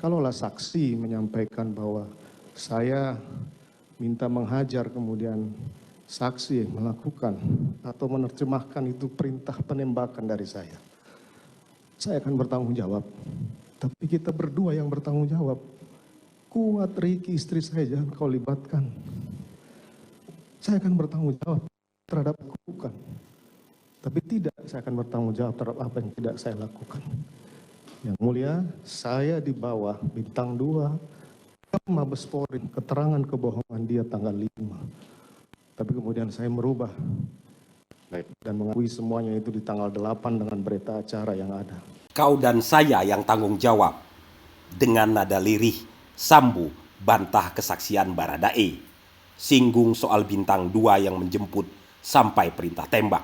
kalaulah saksi menyampaikan bahwa saya minta menghajar, kemudian saksi melakukan atau menerjemahkan itu perintah penembakan dari saya akan bertanggung jawab. Tapi kita berdua yang bertanggung jawab. Kuat, Riki, istri saya, jangan kau libatkan. Saya akan bertanggung jawab terhadap lakukan. Tapi tidak, saya akan bertanggung jawab terhadap apa yang tidak saya lakukan. Yang mulia, saya di bawah bintang 2 ke Mabes Polri, keterangan kebohongan dia tanggal 5. Tapi kemudian saya merubah dan mengakui semuanya itu di tanggal 8 dengan berita acara yang ada. Kau dan saya yang tanggung jawab. Dengan nada lirih, Sambo bantah kesaksian Baradae. Singgung soal bintang 2 yang menjemput sampai perintah tembak.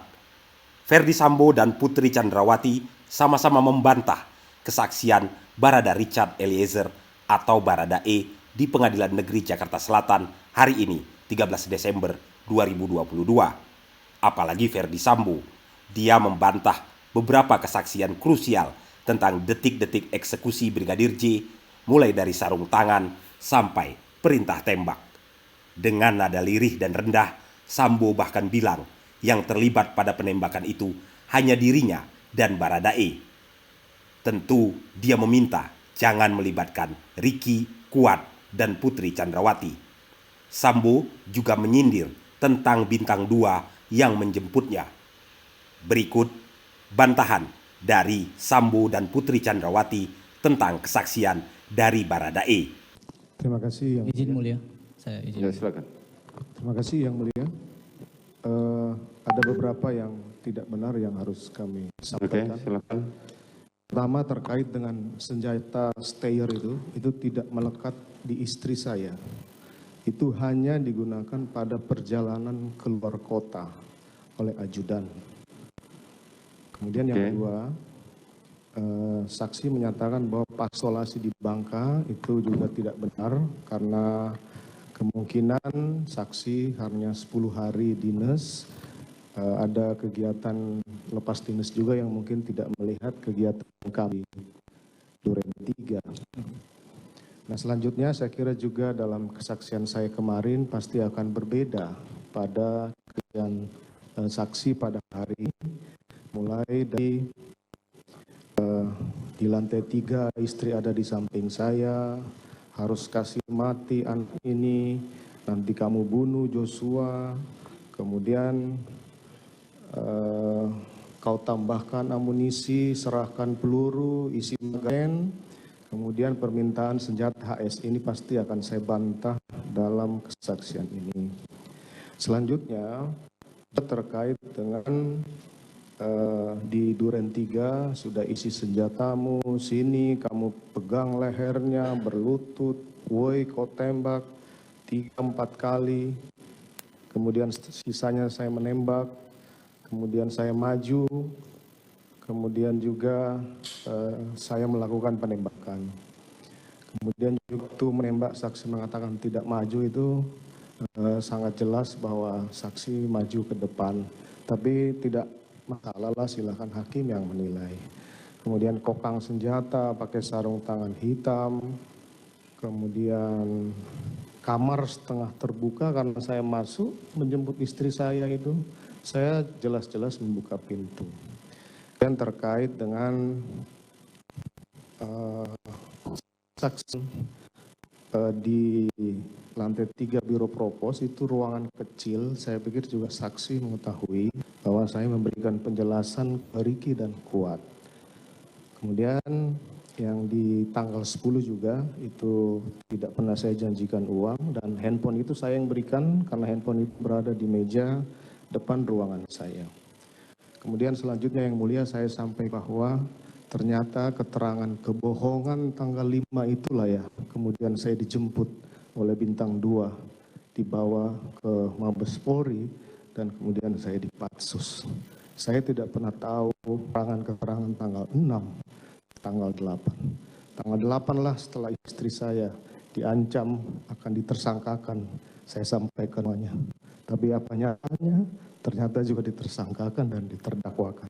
Ferdi Sambo dan Putri Chandrawati sama-sama membantah kesaksian Barada Richard Eliezer atau Baradae di Pengadilan Negeri Jakarta Selatan hari ini, 13 Desember 2022. Apalagi Ferdi Sambo, dia membantah beberapa kesaksian krusial tentang detik-detik eksekusi Brigadir J, mulai dari sarung tangan sampai perintah tembak. Dengan nada lirih dan rendah, Sambo bahkan bilang yang terlibat pada penembakan itu hanya dirinya dan Baradae. Tentu dia meminta jangan melibatkan Riki, Kuat, dan Putri Chandrawati. Sambo juga menyindir tentang bintang 2 yang menjemputnya. Berikut bantahan dari Sambo dan Putri Chandrawati tentang kesaksian dari Baradae. Terima kasih yang izin mulia. Saya izin. Ya, silakan. Terima kasih yang mulia. Ada beberapa yang tidak benar yang harus kami sampaikan. Oke, silakan. Pertama terkait dengan senjata stayer itu tidak melekat di istri saya. Itu hanya digunakan pada perjalanan keluar kota oleh ajudan. Kemudian yang kedua, saksi menyatakan bahwa pastolasi di Bangka itu juga tidak benar karena kemungkinan saksi hanya 10 hari dinas, ada kegiatan lepas dinas juga yang mungkin tidak melihat kegiatan kami Duren 3. Nah selanjutnya saya kira juga dalam kesaksian saya kemarin pasti akan berbeda pada kesaksian saksi pada hari ini, mulai dari di lantai 3 istri ada di samping saya, harus kasih mati anak ini, nanti kamu bunuh Joshua, kemudian kau tambahkan amunisi, serahkan peluru, isi magazen, kemudian permintaan senjata HS ini pasti akan saya bantah dalam kesaksian ini. Selanjutnya terkait dengan di Duren 3 sudah isi senjatamu, sini kamu pegang lehernya, berlutut, woi kau tembak 3-4 kali, kemudian sisanya saya menembak, kemudian saya maju, kemudian juga saya melakukan penembakan. Kemudian juga itu menembak saksi mengatakan tidak maju itu sangat jelas bahwa saksi maju ke depan, tapi tidak masalah lah, silakan hakim yang menilai. Kemudian kokang senjata pakai sarung tangan hitam, kemudian kamar setengah terbuka karena saya masuk menjemput istri saya itu, saya jelas-jelas membuka pintu. Dan terkait dengan saksi di lantai 3 Biro Propos itu ruangan kecil, saya pikir juga saksi mengetahui bahwa saya memberikan penjelasan ke Riki dan Kuat. Kemudian yang di tanggal 10 juga itu tidak pernah saya janjikan uang dan handphone itu saya yang berikan karena handphone itu berada di meja depan ruangan saya. Kemudian selanjutnya yang mulia saya sampaikan bahwa ternyata keterangan kebohongan tanggal 5 itulah ya, kemudian saya dijemput oleh bintang 2 dibawa ke Mabes Polri dan kemudian saya dipatsus. Saya tidak pernah tahu keterangan tanggal 6, tanggal 8. Tanggal 8 lah setelah istri saya diancam akan ditersangkakan, saya sampaikan semuanya. Tapi apa nyatanya ternyata juga ditersangkakan dan diterdakwakan.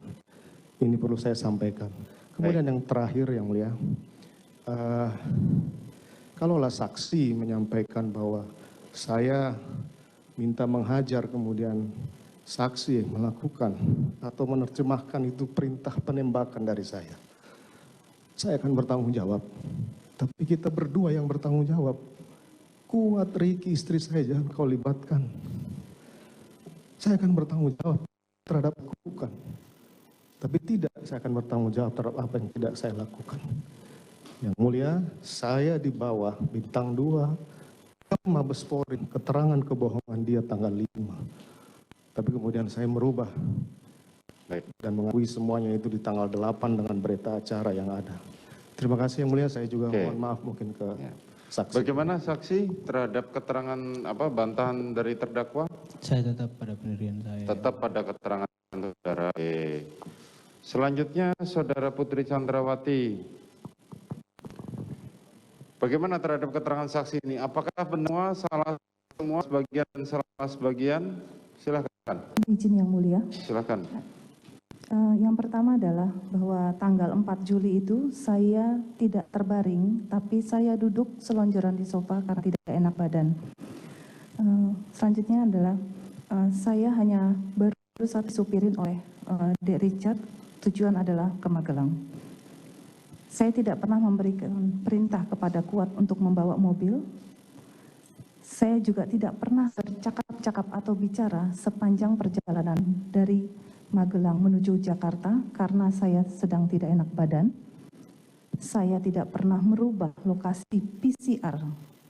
Ini perlu saya sampaikan. Kemudian yang terakhir yang mulia, Eh, kalaulah saksi menyampaikan bahwa saya minta menghajar, kemudian saksi melakukan atau menerjemahkan itu perintah penembakan dari saya akan bertanggung jawab. Tapi kita berdua yang bertanggung jawab. Kuat, Riki, istri saya jangan kau libatkan. Saya akan bertanggung jawab terhadap apa yang aku lakukan. Tapi tidak, saya akan bertanggung jawab terhadap apa yang tidak saya lakukan. Yang mulia, saya di bawah bintang 2 Mabes Polri, keterangan kebohongan dia tanggal 5. Tapi kemudian saya merubah dan mengakui semuanya itu di tanggal 8 dengan berita acara yang ada. Terima kasih yang mulia, saya juga mohon maaf mungkin ke saksi. Bagaimana saksi terhadap keterangan bantahan dari terdakwa? Saya tetap pada pendirian saya. Tetap pada keterangan saudara. Selanjutnya saudara Putri Chandrawati. Bagaimana terhadap keterangan saksi ini? Apakah benar salah semua sebagian? Silakan. Izin yang mulia. Silakan. Yang pertama adalah bahwa tanggal 4 Juli itu saya tidak terbaring, tapi saya duduk selonjoran di sofa karena tidak enak badan. Selanjutnya adalah saya hanya baru saja disupirin oleh Dek Richard, tujuan adalah ke Magelang. Saya tidak pernah memberikan perintah kepada Kuat untuk membawa mobil. Saya juga tidak pernah bercakap-cakap atau bicara sepanjang perjalanan dari Magelang menuju Jakarta karena saya sedang tidak enak badan. Saya tidak pernah merubah lokasi PCR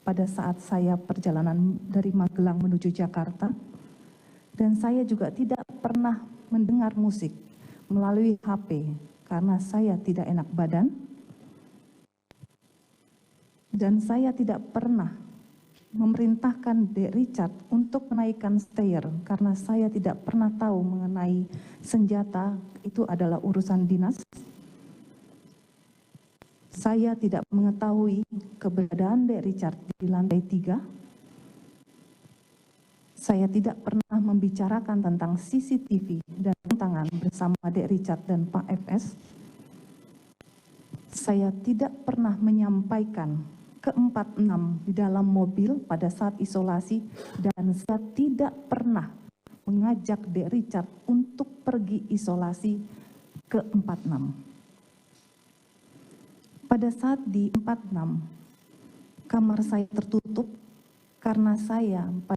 pada saat saya perjalanan dari Magelang menuju Jakarta. Dan saya juga tidak pernah mendengar musik melalui HP karena saya tidak enak badan. Dan saya tidak pernah memerintahkan Dek Richard untuk menaikkan stair karena saya tidak pernah tahu mengenai senjata, itu adalah urusan dinas. Saya tidak mengetahui keberadaan Dek Richard di lantai 3. Saya tidak pernah membicarakan tentang CCTV dan tangan bersama Dek Richard dan Pak FS. Saya tidak pernah menyampaikan ke-46 di dalam mobil pada saat isolasi, dan saya tidak pernah mengajak Dek Richard untuk pergi isolasi ke-46. Pada saat di 46, kamar saya tertutup karena saya pada